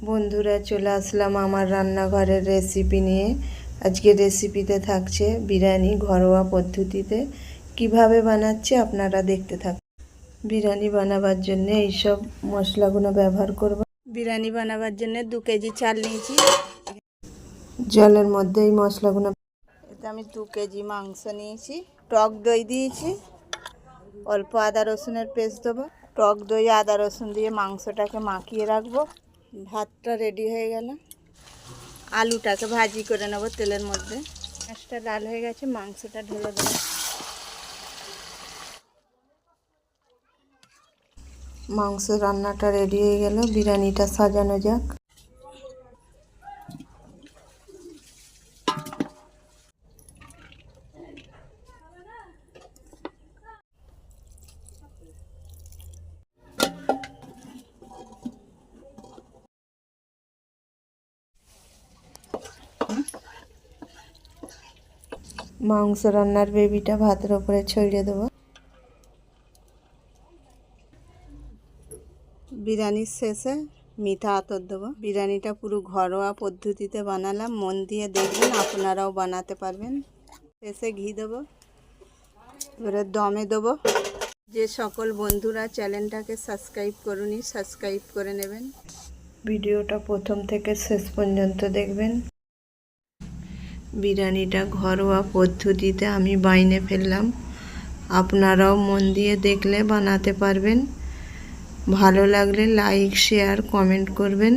বন্ধুরা, চলে আসলাম আমার রান্নাঘরের রেসিপি নিয়ে। আজকে রেসিপিতে থাকছে বিরিয়ানি ঘরোয়া পদ্ধতিতে। কিভাবে বানাচ্ছি আপনারা দেখতে থাকুন। বিরিয়ানি বানাবার জন্য এইসব মশলাগুলো ব্যবহার করব। বিরিয়ানি বানাবার জন্য 2 কেজি চাল নিয়েছি। জলের মধ্যে এই মশলাগুলো, এতে আমি 2 কেজি মাংস নিয়েছি। টক দই দিয়েছি, অল্প আদা রসুনের পেস্ট দেবো। টক দই আদা রসুন দিয়ে মাংসটাকে মাখিয়ে রাখবো। ভাতটা রেডি হয়ে গেল। আলুটাকে ভাজি করে নেবো তেলের মধ্যে। মাছটা লাল হয়ে গেছে, মাংসটা ঢেলে দেবো। মাংস রান্নাটা রেডি হয়ে গেল, বিরিয়ানিটা সাজানো যাক। মাংস রান্নার বেবিটা ভাতের উপরে ছড়িয়ে দেবো। বিরিয়ানির শেষে মিঠা আতর দেবো। বিরিয়ানিটা পুরো ঘরোয়া পদ্ধতিতে বানালাম, মন দিয়ে দেখবেন, আপনারাও বানাতে পারবেন। শেষে ঘি দেবো, এবারে দমে দেবো। যে সকল বন্ধুরা চ্যানেলটাকে সাবস্ক্রাইব করুনি, সাবস্ক্রাইব করে নেবেন। ভিডিওটা প্রথম থেকে শেষ পর্যন্ত দেখবেন। বিরিয়ানিটা ঘরোয়া পদ্ধতিতে আমি বাইনে ফেললাম, আপনারাও মন দিয়ে দেখলে বানাতে পারবেন। ভালো লাগলে লাইক শেয়ার কমেন্ট করবেন।